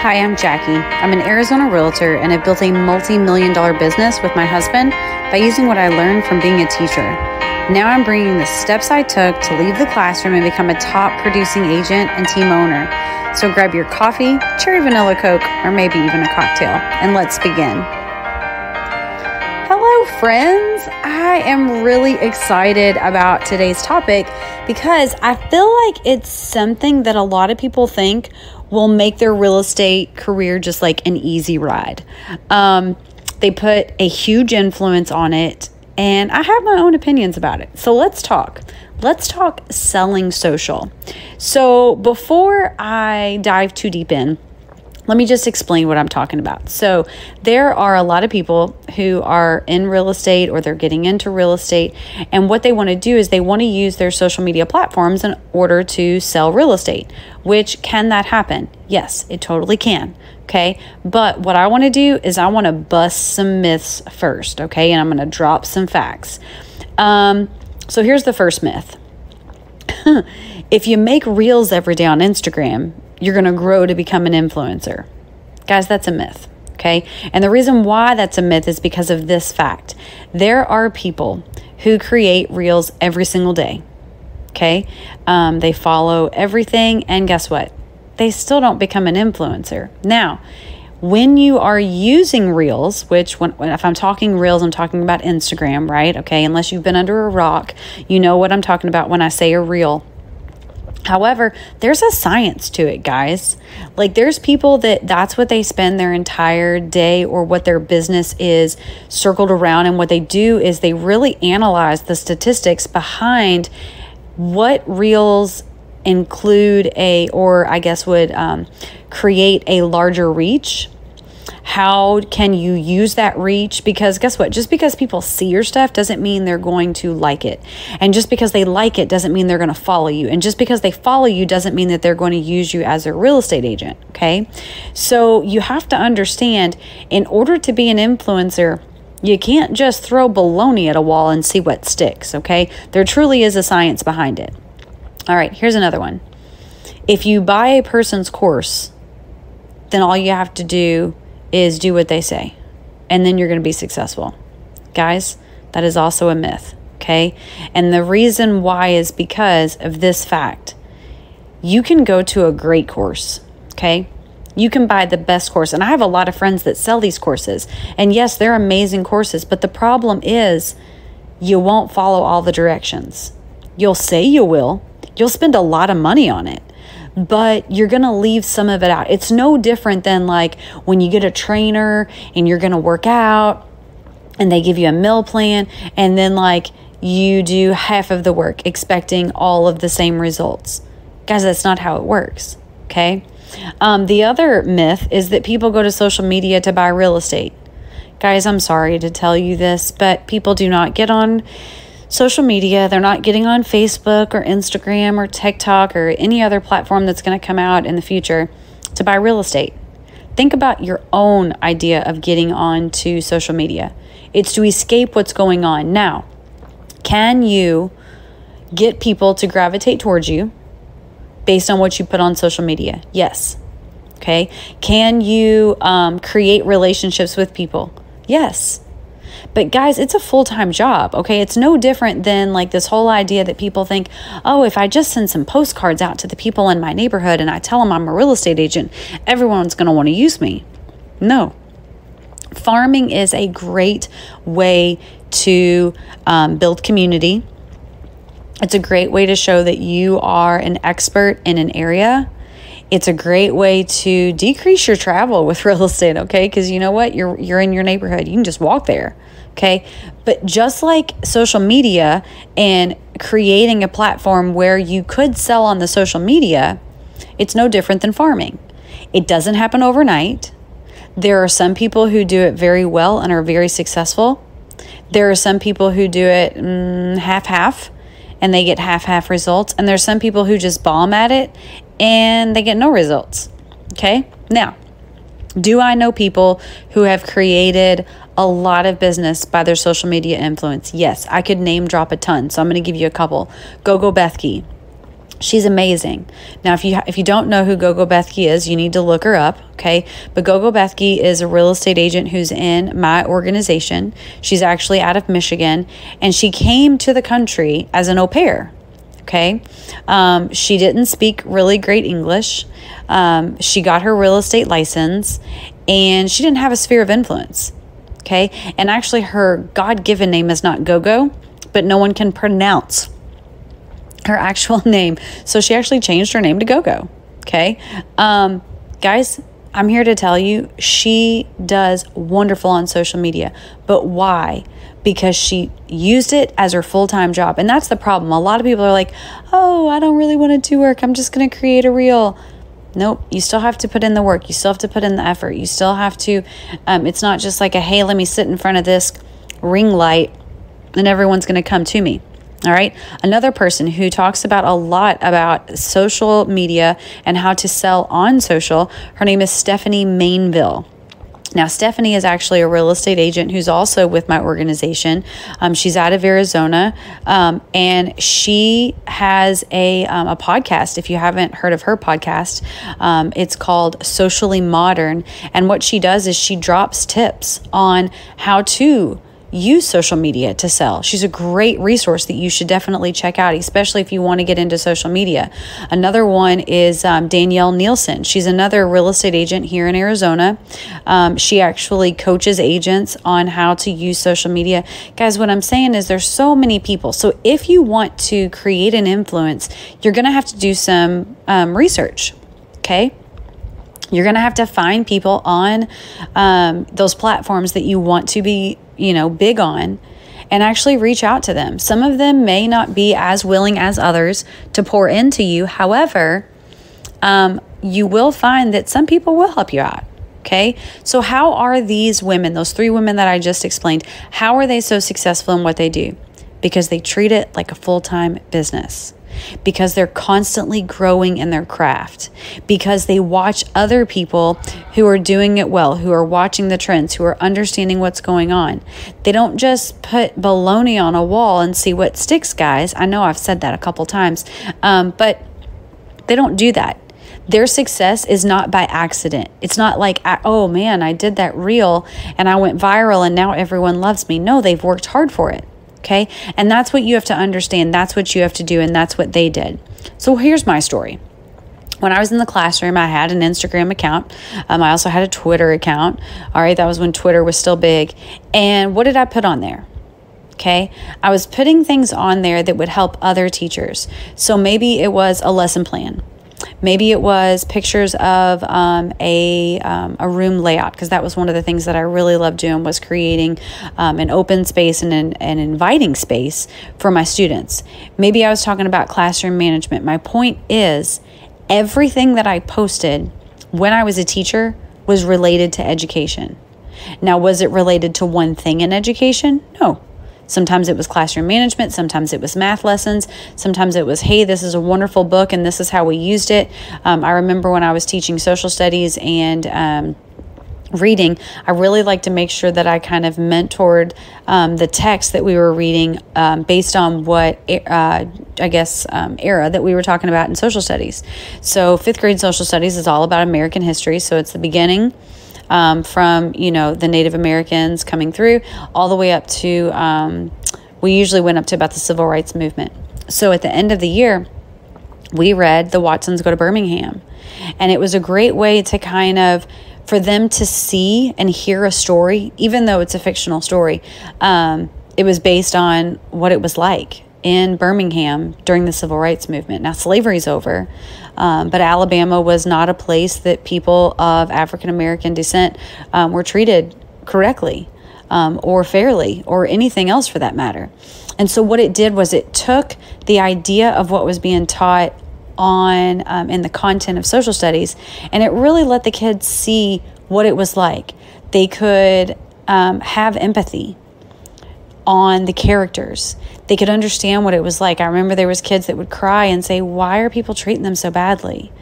Hi, I'm Jackie. I'm an Arizona realtor and have built a multi-million-dollar business with my husband by using what I learned from being a teacher. Now I'm bringing the steps I took to leave the classroom and become a top producing agent and team owner. So grab your coffee, cherry vanilla Coke, or maybe even a cocktail, and let's begin. Hello, friends. I am really excited about today's topic because I feel like it's something that a lot of people think will make their real estate career just like an easy ride. They put a huge influence on it, and I have my own opinions about it. So let's talk. Let's talk selling social. So before I dive too deep in, let me just explain what I'm talking about. So there are a lot of people who are in real estate or they're getting into real estate, and what they want to do is they want to use their social media platforms in order to sell real estate. Which, can that happen? Yes, it totally can. Okay. But what I want to do is I want to bust some myths first. Okay. And I'm going to drop some facts. So here's the first myth. If you make reels every day on Instagram, you're going to grow to become an influencer. Guys, that's a myth. Okay. And the reason why that's a myth is because of this fact. There are people who create reels every single day. Okay. They follow everything. And guess what? They still don't become an influencer. Now, when you are using reels, which if I'm talking reels, I'm talking about Instagram, right? Okay. Unless you've been under a rock, you know what I'm talking about when I say a reel. However, there's a science to it, guys. Like there's people that's what they spend their entire day or what their business is circled around. And what they do is they really analyze the statistics behind what reels include would create a larger reach. How can you use that reach? Because guess what? Just because people see your stuff doesn't mean they're going to like it. And just because they like it doesn't mean they're going to follow you. And just because they follow you doesn't mean that they're going to use you as a real estate agent. Okay. So you have to understand, in order to be an influencer, you can't just throw baloney at a wall and see what sticks. Okay. There truly is a science behind it. All right. Here's another one. If you buy a person's course, then all you have to do is do what they say, and then you're going to be successful. Guys, that is also a myth, okay? And the reason why is because of this fact. You can go to a great course, okay? You can buy the best course, and I have a lot of friends that sell these courses, and yes, they're amazing courses, but the problem is you won't follow all the directions. You'll say you will. You'll spend a lot of money on it, but you're going to leave some of it out. It's no different than like when you get a trainer and you're going to work out and they give you a meal plan, and then like you do half of the work expecting all of the same results. Guys, that's not how it works. Okay. The other myth is that people go to social media to buy real estate. Guys, I'm sorry to tell you this, but people do not get on social media. They're not getting on Facebook or Instagram or TikTok or any other platform that's going to come out in the future to buy real estate. Think about your own idea of getting onto social media. It's to escape what's going on. Now, can you get people to gravitate towards you based on what you put on social media? Yes. Okay. Can you create relationships with people? Yes. But guys, it's a full-time job, okay? It's no different than like this whole idea that people think, oh, if I just send some postcards out to the people in my neighborhood and I tell them I'm a real estate agent, everyone's going to want to use me. No. Farming is a great way to build community. It's a great way to show that you are an expert in an area. It's a great way to decrease your travel with real estate, okay? Because you know what? You're in your neighborhood. You can just walk there, okay? But just like social media and creating a platform where you could sell on the social media, it's no different than farming. It doesn't happen overnight. There are some people who do it very well and are very successful. There are some people who do it half-half, and they get half-half results. And there's some people who just bomb at it and they get no results. Okay. Now, do I know people who have created a lot of business by their social media influence? Yes, I could name drop a ton. So I'm going to give you a couple. Go Bethke. She's amazing. Now, if you don't know who Gogo Bethke is, you need to look her up, okay? But Gogo Bethke is a real estate agent who's in my organization. She's actually out of Michigan, and she came to the country as an au pair, okay? She didn't speak really great English. She got her real estate license, and she didn't have a sphere of influence, okay? And actually, her God-given name is not Gogo, but no one can pronounce her actual name. So she actually changed her name to Gogo. Okay. Guys, I'm here to tell you, she does wonderful on social media. But why? Because she used it as her full-time job. And that's the problem. A lot of people are like, oh, I don't really want to do work. I'm just going to create a reel. Nope. You still have to put in the work. You still have to put in the effort. You still have to, it's not just like hey, let me sit in front of this ring light and everyone's going to come to me. All right. Another person who talks about a lot about social media and how to sell on social, her name is Stephanie Mainville. Now, Stephanie is actually a real estate agent who's also with my organization. She's out of Arizona, and she has a podcast. If you haven't heard of her podcast, it's called Socially Modern. And what she does is she drops tips on how to use social media to sell. She's a great resource that you should definitely check out, especially if you want to get into social media. Another one is Danielle Nielsen. She's another real estate agent here in Arizona. She actually coaches agents on how to use social media. Guys, what I'm saying is there's so many people. So if you want to create an influence, you're going to have to do some research, okay? You're going to have to find people on those platforms that you want to be, big on, and actually reach out to them. Some of them may not be as willing as others to pour into you. However, you will find that some people will help you out. Okay. So how are these women, those 3 women that I just explained, how are they so successful in what they do? Because they treat it like a full-time business. Because they're constantly growing in their craft, because they watch other people who are doing it well, who are watching the trends, who are understanding what's going on. They don't just put baloney on a wall and see what sticks, guys. I know I've said that a couple times, but they don't do that. Their success is not by accident. It's not like, oh man, I did that reel and I went viral and now everyone loves me. No, they've worked hard for it. Okay. And that's what you have to understand. That's what you have to do. And that's what they did. So here's my story. When I was in the classroom, I had an Instagram account. I also had a Twitter account. All right. That was when Twitter was still big. And what did I put on there? Okay. I was putting things on there that would help other teachers. So maybe it was a lesson plan. Maybe it was pictures of a room layout, because that was one of the things that I really loved doing, was creating an open space and an inviting space for my students. Maybe I was talking about classroom management. My point is, everything that I posted when I was a teacher was related to education. Now, was it related to one thing in education? No. Sometimes it was classroom management. Sometimes it was math lessons. Sometimes it was, hey, this is a wonderful book and this is how we used it. I remember when I was teaching social studies and reading, I really like to make sure that I kind of mentored the text that we were reading based on what, era that we were talking about in social studies. So 5th grade social studies is all about American history. So it's the beginning from, the Native Americans coming through all the way up to, we usually went up to about the Civil Rights Movement. So at the end of the year, we read The Watsons Go to Birmingham. And it was a great way to kind of, for them to see and hear a story, even though it's a fictional story. It was based on what it was like in Birmingham during the Civil Rights Movement. Now, slavery's over, but Alabama was not a place that people of African American descent were treated correctly or fairly or anything else for that matter. And so what it did was it took the idea of what was being taught on in the content of social studies, and it really let the kids see what it was like. They could have empathy on the characters. They could understand what it was like. I remember there was kids that would cry and say, why are people treating them so badly?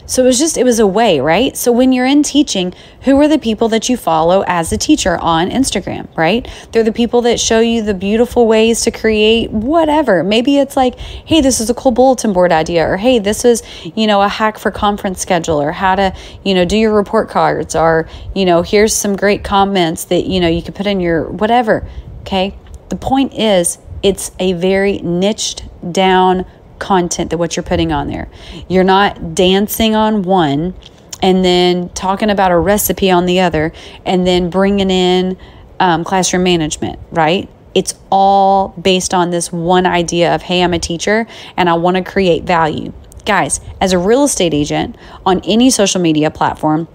So it was a way, right? So when you're in teaching, who are the people that you follow as a teacher on Instagram, right? They're the people that show you the beautiful ways to create whatever. Maybe it's like, hey, this is a cool bulletin board idea, or hey, this is, a hack for conference schedule, or how to, do your report cards, or, here's some great comments that, you could put in your whatever. Okay. The point is, it's a very niched down content that what you're putting on there. You're not dancing on one and then talking about a recipe on the other and then bringing in classroom management, right? It's all based on this one idea of, hey, I'm a teacher and I want to create value. Guys, as a real estate agent on any social media platform,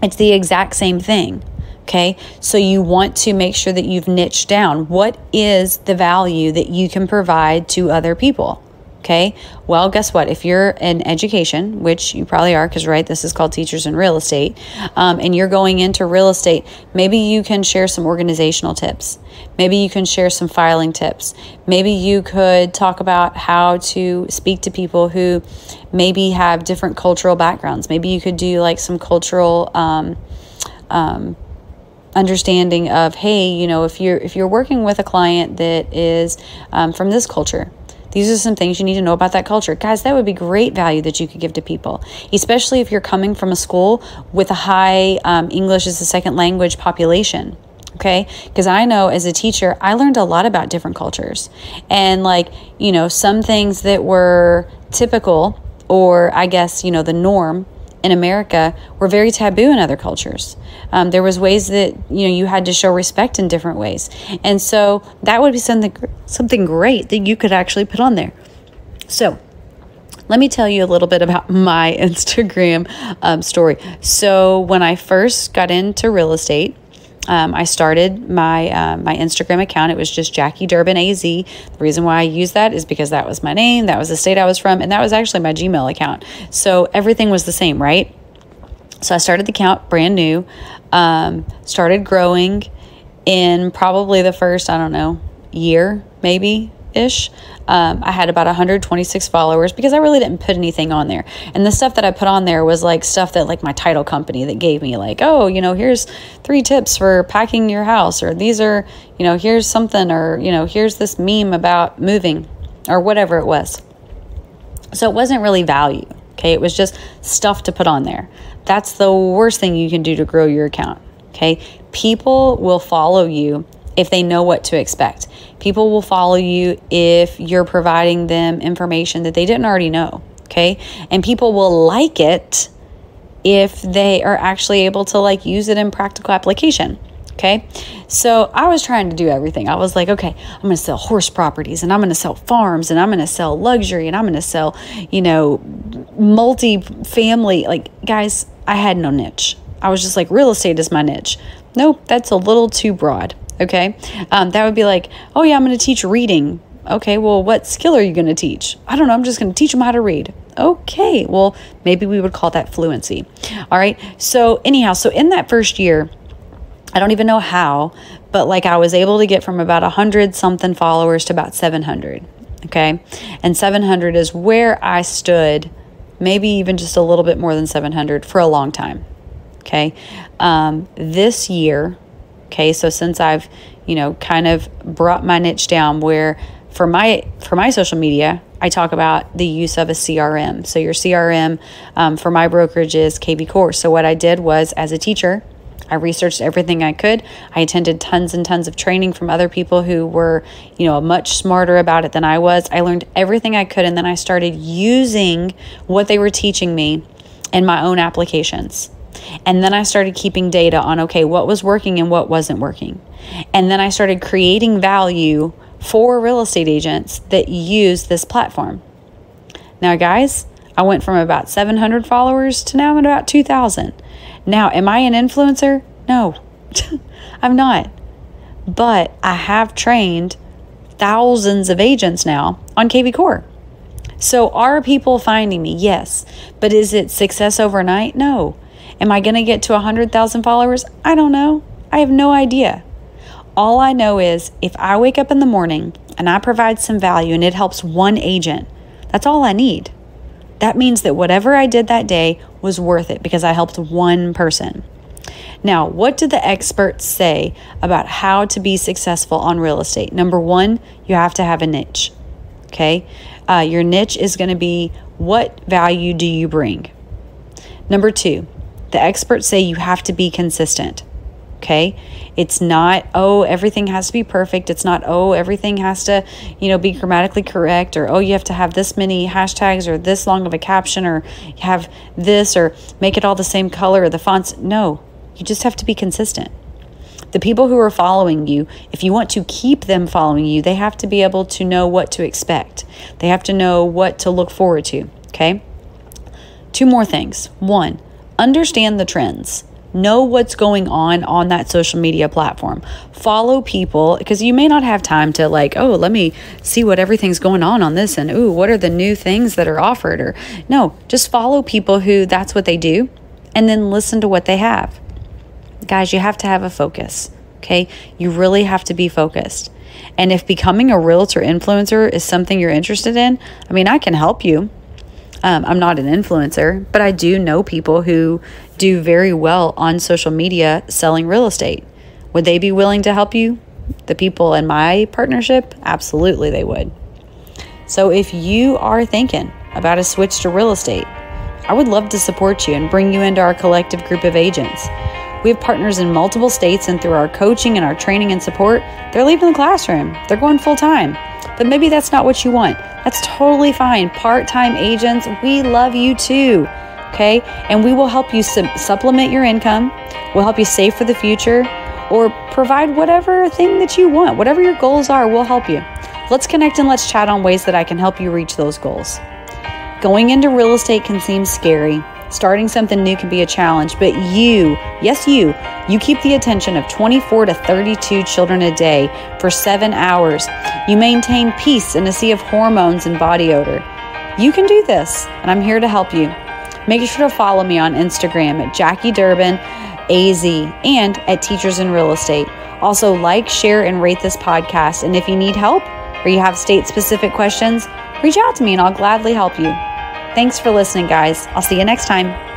it's the exact same thing. Okay, so you want to make sure that you've niched down. What is the value that you can provide to other people? Okay, well, guess what? If you're in education, which you probably are, because, right, this is called Teachers in Real Estate, and you're going into real estate, maybe you can share some organizational tips. Maybe you can share some filing tips. Maybe you could talk about how to speak to people who maybe have different cultural backgrounds. Maybe you could do like some cultural understanding of, hey, if you're working with a client that is from this culture, these are some things you need to know about that culture. Guys, that would be great value that you could give to people, especially if you're coming from a school with a high English as a second language population. Okay, because I know as a teacher, I learned a lot about different cultures, and some things that were typical, or I guess the norm in America, were very taboo in other cultures. There was ways that you had to show respect in different ways, and so that would be something great that you could actually put on there. So let me tell you a little bit about my Instagram story. So when I first got into real estate, I started my my Instagram account. It was just Jackie Durbin AZ. The reason why I use that is because that was my name, that was the state I was from, and that was actually my Gmail account. So everything was the same, right? So I started the account brand new, started growing in probably the first, year, maybe-ish. I had about 126 followers because I really didn't put anything on there. And the stuff that I put on there was like stuff that like my title company that gave me, like, oh, here's 3 tips for packing your house, or these are, here's something, or, here's this meme about moving, or whatever it was. So it wasn't really value. Okay. It was just stuff to put on there. That's the worst thing you can do to grow your account. Okay. People will follow you if they know what to expect. People will follow you if you're providing them information that they didn't already know, okay? And people will like it if they are actually able to use it in practical application, okay? So I was trying to do everything. I was like, okay, I'm going to sell horse properties, and I'm going to sell farms, and I'm going to sell luxury, and I'm going to sell, multi-family. Guys, I had no niche. I was just like, real estate is my niche. Nope, that's a little too broad. Okay. That would be like, oh yeah, I'm going to teach reading. Okay. Well, what skill are you going to teach? I don't know. I'm just going to teach them how to read. Okay. Well, maybe we would call that fluency. All right. So anyhow, so in that first year, I don't even know how, but I was able to get from about 100 something followers to about 700. Okay. And 700 is where I stood, maybe even just a little bit more than 700 for a long time. Okay. This year, okay, so since I've, kind of brought my niche down, where for my social media, I talk about the use of a CRM. So your CRM for my brokerage is KV Core. So what I did was, as a teacher, I researched everything I could. I attended tons and tons of training from other people who were, much smarter about it than I was. I learned everything I could, and then I started using what they were teaching me in my own applications. And then I started keeping data on, okay, what was working and what wasn't working. And then I started creating value for real estate agents that use this platform. Now, guys, I went from about 700 followers to now I'm at about 2,000. Now, am I an influencer? No, I'm not. But I have trained thousands of agents now on KV Core. So are people finding me? Yes. But is it success overnight? No. Am I going to get to 100,000 followers? I don't know. I have no idea. All I know is if I wake up in the morning and I provide some value and it helps one agent, that's all I need. That means that whatever I did that day was worth it because I helped one person. Now, what do the experts say about how to be successful on real estate? Number one, you have to have a niche. Okay. Your niche is going to be, what value do you bring? Number two, the experts say you have to be consistent. Okay. It's not, oh, everything has to be perfect. It's not, oh, everything has to, be grammatically correct, or, oh, you have to have this many hashtags or this long of a caption, or have this, or make it all the same color, or the fonts. No, you just have to be consistent. The people who are following you, if you want to keep them following you, they have to be able to know what to expect. They have to know what to look forward to. Okay. Two more things. One, understand the trends. Know what's going on that social media platform. Follow people, because you may not have time to let me see what everything's going on this, and what are the new things that are offered, or no, just follow people who that's what they do, and then listen to what they have. Guys, you have to have a focus. Okay. You really have to be focused. And if becoming a realtor influencer is something you're interested in, I can help you. I'm not an influencer, but I do know people who do very well on social media selling real estate. Would they be willing to help you? The people in my partnership? Absolutely, they would. So if you are thinking about a switch to real estate, I would love to support you and bring you into our collective group of agents. We have partners in multiple states, and through our coaching and our training and support, they're leaving the classroom. They're going full time. But maybe that's not what you want. That's totally fine. Part-time agents, we love you too. Okay. And we will help you supplement your income. We'll help you save for the future, or provide whatever thing that you want. Whatever your goals are, we'll help you. Let's connect and let's chat on ways that I can help you reach those goals. Going into real estate can seem scary. Starting something new can be a challenge, but you keep the attention of 24 to 32 children a day for 7 hours. You maintain peace in a sea of hormones and body odor. You can do this, and I'm here to help you. Make sure to follow me on Instagram at Jackie Durbin AZ and at Teachers in Real Estate. Also, like, share, and rate this podcast. And if you need help or you have state-specific questions, reach out to me and I'll gladly help you. Thanks for listening, guys. I'll see you next time.